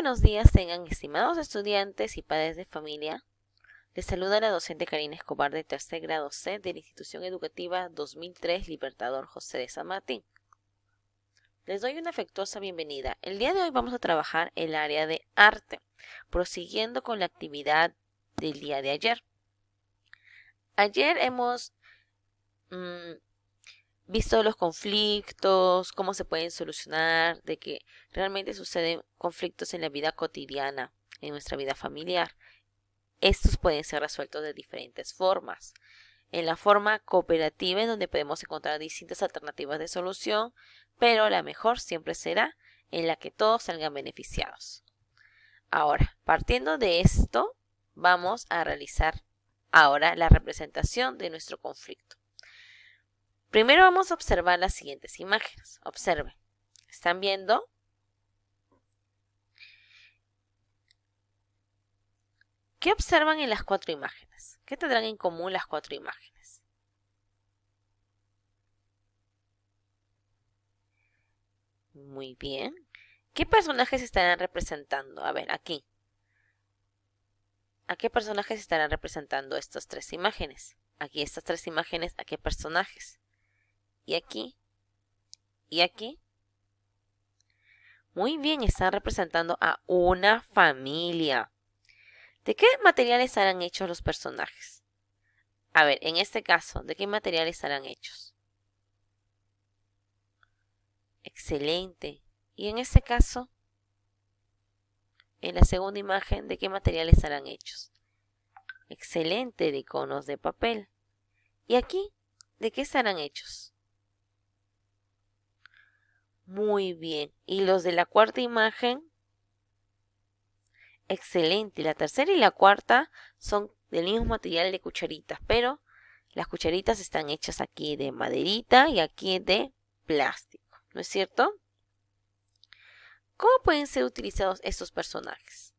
buenos días tengan estimados estudiantes y padres de familia. Les saluda la docente Karina Escobar de tercer grado C de la Institución Educativa 2003 Libertador José de San Martín. Les doy una afectuosa bienvenida. El día de hoy vamos a trabajar el área de arte, prosiguiendo con la actividad del día de ayer. Ayer hemos visto los conflictos, cómo se pueden solucionar, de que realmente suceden conflictos en la vida cotidiana, en nuestra vida familiar. Estos pueden ser resueltos de diferentes formas. En la forma cooperativa, en donde podemos encontrar distintas alternativas de solución, pero la mejor siempre será en la que todos salgan beneficiados. Ahora, partiendo de esto, vamos a realizar ahora la representación de nuestro conflicto. Primero vamos a observar las siguientes imágenes. Observen. ¿Están viendo? ¿Qué observan en las cuatro imágenes? ¿Qué tendrán en común las cuatro imágenes? Muy bien. ¿Qué personajes estarán representando? A ver, aquí. ¿A qué personajes estarán representando estas tres imágenes? Aquí estas tres imágenes, ¿a qué personajes? Y aquí. Y aquí. Muy bien, están representando a una familia. ¿De qué materiales estarán hechos los personajes? A ver, en este caso, ¿de qué materiales estarán hechos? Excelente. Y en este caso, en la segunda imagen, ¿de qué materiales estarán hechos? Excelente, de conos de papel. ¿Y aquí, de qué estarán hechos? Muy bien. ¿Y los de la cuarta imagen? Excelente. La tercera y la cuarta son del mismo material de cucharitas, pero las cucharitas están hechas aquí de maderita y aquí de plástico, ¿no es cierto? ¿Cómo pueden ser utilizados estos personajes?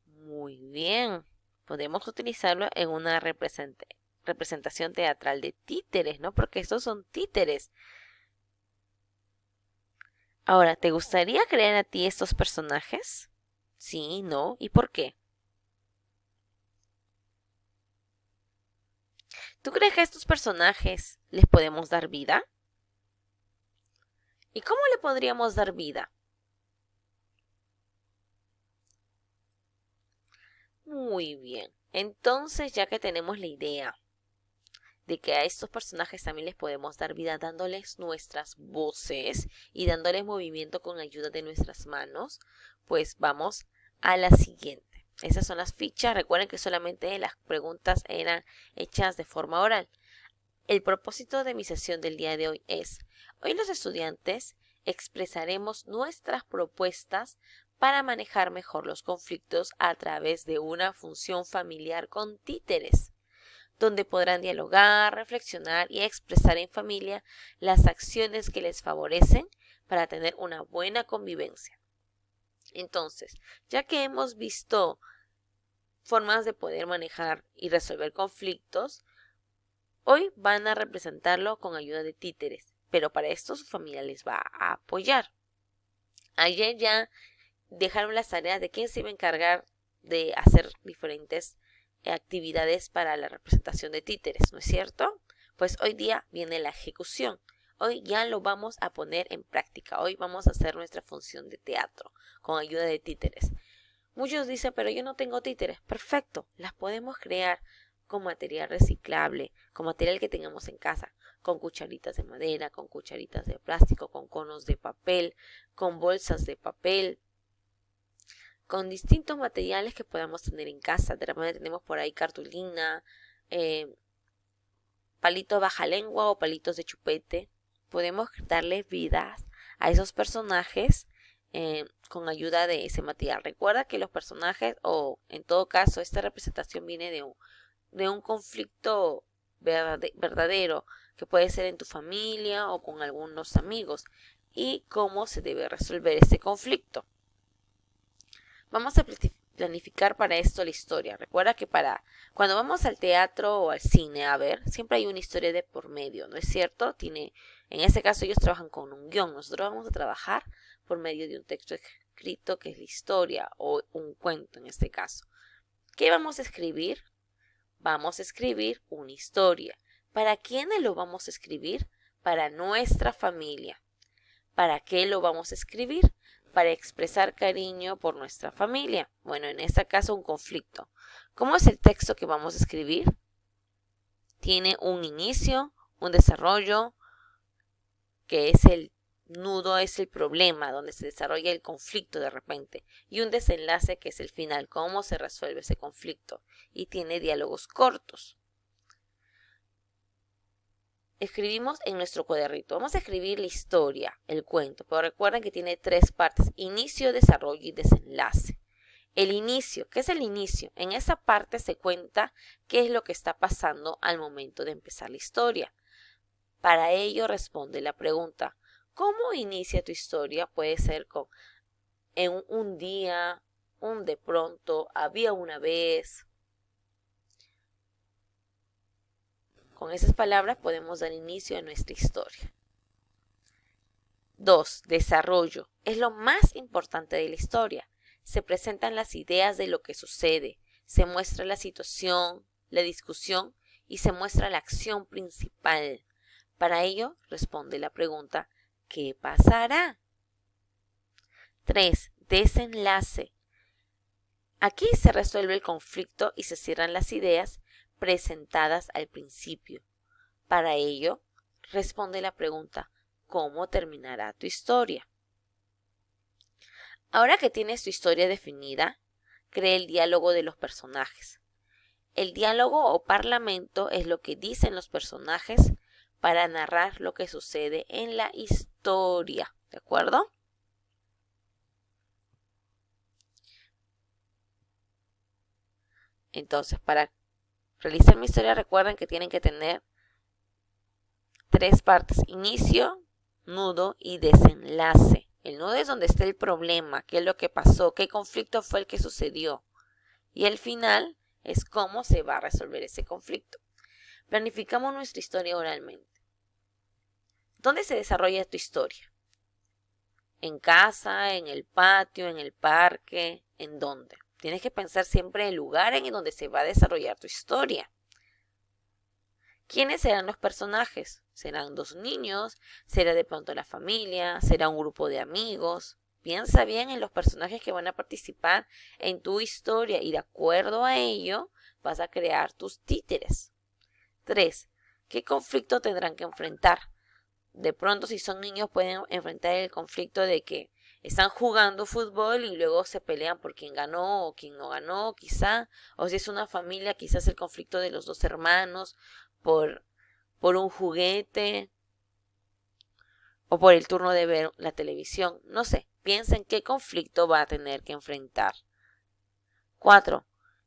Muy bien. Podemos utilizarlo en una representación teatral de títeres, ¿no? Porque estos son títeres. Ahora, ¿te gustaría crear a ti estos personajes? Sí, no, ¿y por qué? ¿Tú crees que a estos personajes les podemos dar vida? ¿Y cómo le podríamos dar vida? Muy bien. Entonces, ya que tenemos la idea de que a estos personajes también les podemos dar vida dándoles nuestras voces y dándoles movimiento con ayuda de nuestras manos, pues vamos a la siguiente. Esas son las fichas. Recuerden que solamente las preguntas eran hechas de forma oral. El propósito de mi sesión del día de hoy es: hoy los estudiantes expresaremos nuestras propuestas para manejar mejor los conflictos a través de una función familiar con títeres, donde podrán dialogar, reflexionar y expresar en familia las acciones que les favorecen para tener una buena convivencia. Entonces, ya que hemos visto formas de poder manejar y resolver conflictos, hoy van a representarlo con ayuda de títeres, pero para esto su familia les va a apoyar. Ayer ya dejaron las tareas de quién se iba a encargar de hacer diferentes actividades para la representación de títeres, ¿no es cierto? Pues hoy día viene la ejecución. Hoy ya lo vamos a poner en práctica. Hoy vamos a hacer nuestra función de teatro con ayuda de títeres. Muchos dicen, pero yo no tengo títeres. Perfecto, las podemos crear con material reciclable, con material que tengamos en casa, con cucharitas de madera, con cucharitas de plástico, con conos de papel, con bolsas de papel, con distintos materiales que podamos tener en casa. De repente tenemos por ahí cartulina, palitos baja lengua o palitos de chupete. Podemos darle vidas a esos personajes con ayuda de ese material. Recuerda que los personajes, o en todo caso esta representación viene de un conflicto verdadero, que puede ser en tu familia o con algunos amigos, y cómo se debe resolver ese conflicto. Vamos a planificar para esto la historia. Recuerda que cuando vamos al teatro o al cine a ver, siempre hay una historia de por medio, ¿no es cierto? En ese caso ellos trabajan con un guión. Nosotros vamos a trabajar por medio de un texto escrito que es la historia o un cuento en este caso. ¿Qué vamos a escribir? Vamos a escribir una historia. ¿Para quiénes lo vamos a escribir? Para nuestra familia. ¿Para qué lo vamos a escribir? Para expresar cariño por nuestra familia. Bueno, en este caso un conflicto. ¿Cómo es el texto que vamos a escribir? Tiene un inicio, un desarrollo, que es el nudo, es el problema, donde se desarrolla el conflicto de repente, y un desenlace que es el final, cómo se resuelve ese conflicto, y tiene diálogos cortos. Escribimos en nuestro cuadernito. Vamos a escribir la historia, el cuento, pero recuerden que tiene 3 partes: inicio, desarrollo y desenlace. El inicio, ¿qué es el inicio? En esa parte se cuenta qué es lo que está pasando al momento de empezar la historia. Para ello responde la pregunta: ¿cómo inicia tu historia? Puede ser en un día, un de pronto, había una vez. Con esas palabras podemos dar inicio a nuestra historia. 2. Desarrollo. Es lo más importante de la historia. Se presentan las ideas de lo que sucede, se muestra la situación, la discusión y se muestra la acción principal. Para ello responde la pregunta: ¿qué pasará? 3. Desenlace. Aquí se resuelve el conflicto y se cierran las ideas presentadas al principio. Para ello, responde la pregunta: ¿cómo terminará tu historia? Ahora que tienes tu historia definida, crea el diálogo de los personajes. El diálogo o parlamento es lo que dicen los personajes para narrar lo que sucede en la historia, ¿de acuerdo? Entonces, para realizar mi historia, recuerden que tienen que tener 3 partes: inicio, nudo y desenlace. El nudo es donde está el problema, qué es lo que pasó, qué conflicto fue el que sucedió. Y el final es cómo se va a resolver ese conflicto. Planificamos nuestra historia oralmente. ¿Dónde se desarrolla tu historia? ¿En casa, en el patio, en el parque? ¿En dónde? Tienes que pensar siempre el lugar en donde se va a desarrollar tu historia. ¿Quiénes serán los personajes? ¿Serán 2 niños? ¿Será de pronto la familia? ¿Será un grupo de amigos? Piensa bien en los personajes que van a participar en tu historia y de acuerdo a ello vas a crear tus títeres. 3. ¿Qué conflicto tendrán que enfrentar? De pronto, si son niños, pueden enfrentar el conflicto de que están jugando fútbol y luego se pelean por quién ganó o quién no ganó, quizá. O si es una familia, quizás el conflicto de los 2 hermanos por un juguete o por el turno de ver la televisión. No sé, piensa en qué conflicto va a tener que enfrentar. 4.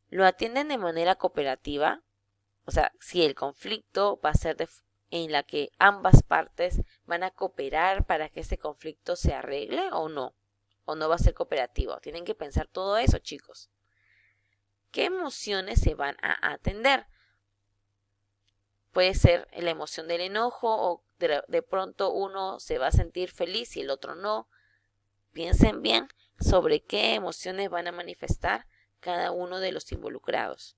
¿Lo atienden de manera cooperativa? O sea, si el conflicto va a ser en la que ambas partes van a cooperar para que ese conflicto se arregle o no va a ser cooperativo. Tienen que pensar todo eso, chicos. ¿Qué emociones se van a atender? Puede ser la emoción del enojo o de pronto uno se va a sentir feliz y el otro no. Piensen bien sobre qué emociones van a manifestar cada uno de los involucrados.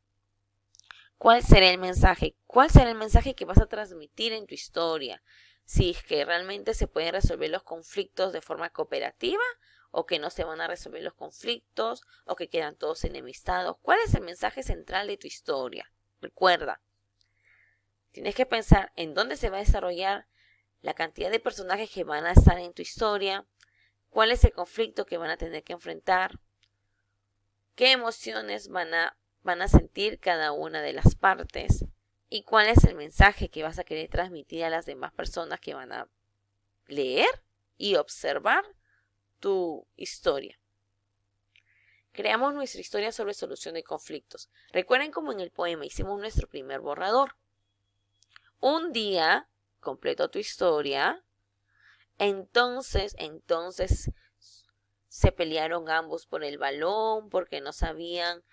¿Cuál será el mensaje? ¿Cuál será el mensaje que vas a transmitir en tu historia? Si es que realmente se pueden resolver los conflictos de forma cooperativa o que no se van a resolver los conflictos o que quedan todos enemistados. ¿Cuál es el mensaje central de tu historia? Recuerda, tienes que pensar en dónde se va a desarrollar, la cantidad de personajes que van a estar en tu historia, cuál es el conflicto que van a tener que enfrentar, qué emociones van a sentir cada una de las partes y cuál es el mensaje que vas a querer transmitir a las demás personas que van a leer y observar tu historia. Creamos nuestra historia sobre solución de conflictos. Recuerden cómo en el poema hicimos nuestro primer borrador. Un día completo tu historia, entonces se pelearon ambos por el balón, porque no sabían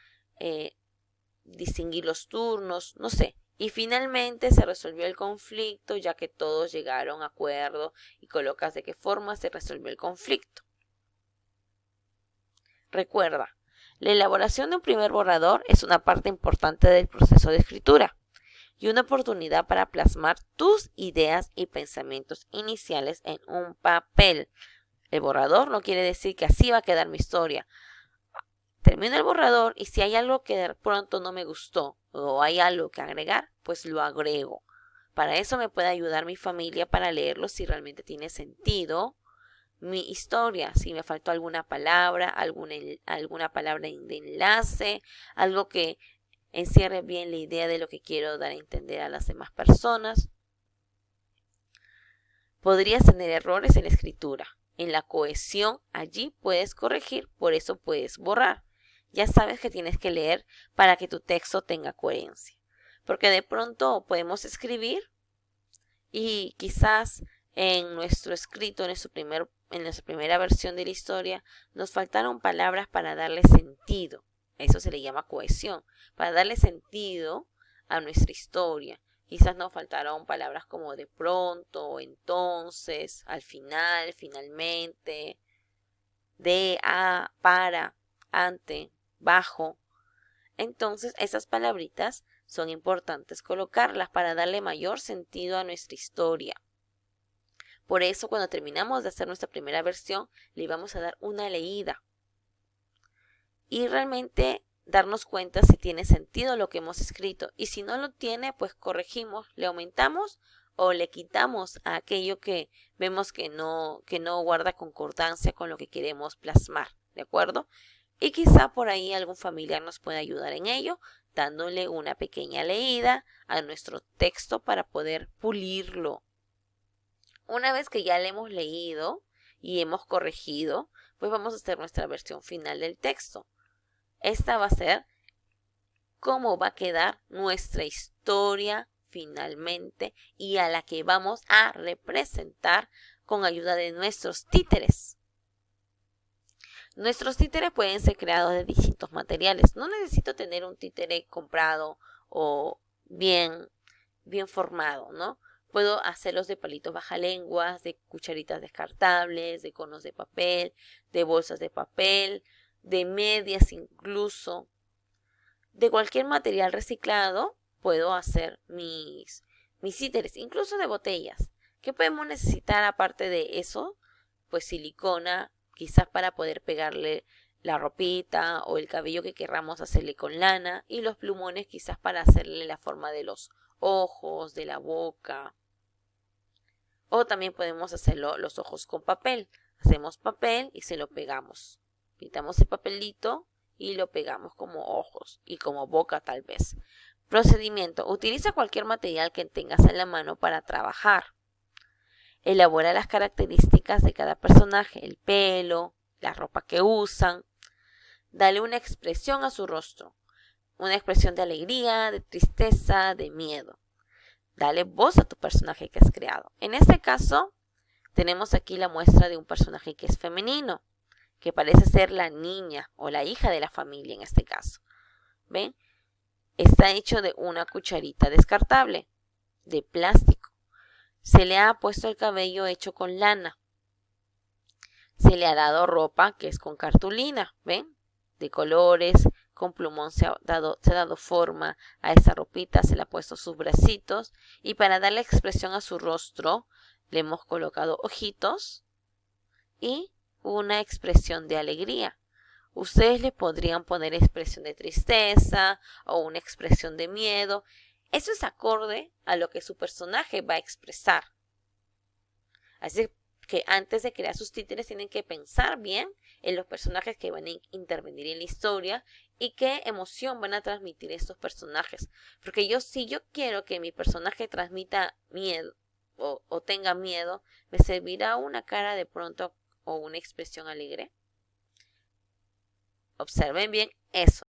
distinguir los turnos, no sé. Y finalmente se resolvió el conflicto, ya que todos llegaron a acuerdo y colocas de qué forma se resolvió el conflicto. Recuerda, la elaboración de un primer borrador es una parte importante del proceso de escritura y una oportunidad para plasmar tus ideas y pensamientos iniciales en un papel. El borrador no quiere decir que así va a quedar mi historia. Termino el borrador y si hay algo que de pronto no me gustó o hay algo que agregar, pues lo agrego. Para eso me puede ayudar mi familia para leerlo si realmente tiene sentido mi historia, si me faltó alguna palabra, alguna palabra de enlace, algo que encierre bien la idea de lo que quiero dar a entender a las demás personas. Podrías tener errores en la escritura, en la cohesión, allí puedes corregir, por eso puedes borrar. Ya sabes que tienes que leer para que tu texto tenga coherencia, porque de pronto podemos escribir y quizás en nuestro escrito, en nuestra primera versión de la historia, nos faltaron palabras para darle sentido. Eso se le llama cohesión, para darle sentido a nuestra historia. Quizás nos faltaron palabras como de pronto, entonces, al final, finalmente, de, a, para, ante, bajo. Entonces, esas palabritas son importantes colocarlas para darle mayor sentido a nuestra historia. Por eso, cuando terminamos de hacer nuestra primera versión, le vamos a dar una leída. Y realmente darnos cuenta si tiene sentido lo que hemos escrito. Y si no lo tiene, pues corregimos, le aumentamos o le quitamos a aquello que vemos que no guarda concordancia con lo que queremos plasmar. ¿De acuerdo? Y quizá por ahí algún familiar nos pueda ayudar en ello, dándole una pequeña leída a nuestro texto para poder pulirlo. Una vez que ya le hemos leído y hemos corregido, pues vamos a hacer nuestra versión final del texto. Esta va a ser cómo va a quedar nuestra historia finalmente y a la que vamos a representar con ayuda de nuestros títeres. Nuestros títeres pueden ser creados de distintos materiales. No necesito tener un títere comprado o bien formado, ¿no? Puedo hacerlos de palitos bajalenguas, de cucharitas descartables, de conos de papel, de bolsas de papel, de medias incluso. De cualquier material reciclado puedo hacer mis títeres, incluso de botellas. ¿Qué podemos necesitar aparte de eso? Pues silicona, quizás para poder pegarle la ropita o el cabello que querramos hacerle con lana, y los plumones quizás para hacerle la forma de los ojos, de la boca. O también podemos hacerlo los ojos con papel. Hacemos papel y se lo pegamos. Pintamos el papelito y lo pegamos como ojos y como boca tal vez. Procedimiento. Utiliza cualquier material que tengas en la mano para trabajar. Elabora las características de cada personaje, el pelo, la ropa que usan. Dale una expresión a su rostro. Una expresión de alegría, de tristeza, de miedo. Dale voz a tu personaje que has creado. En este caso, tenemos aquí la muestra de un personaje que es femenino, que parece ser la niña o la hija de la familia en este caso. ¿Ven? Está hecho de una cucharita descartable, de plástico. Se le ha puesto el cabello hecho con lana. Se le ha dado ropa que es con cartulina, ¿ven? De colores, con plumón se ha dado forma a esa ropita, se le ha puesto sus bracitos y para darle expresión a su rostro le hemos colocado ojitos y una expresión de alegría. Ustedes le podrían poner expresión de tristeza o una expresión de miedo. Eso es acorde a lo que su personaje va a expresar. Así que antes de crear sus títeres tienen que pensar bien en los personajes que van a intervenir en la historia y qué emoción van a transmitir estos personajes. Porque si yo quiero que mi personaje transmita miedo o tenga miedo, ¿me servirá una cara de pronto o una expresión alegre? Observen bien eso.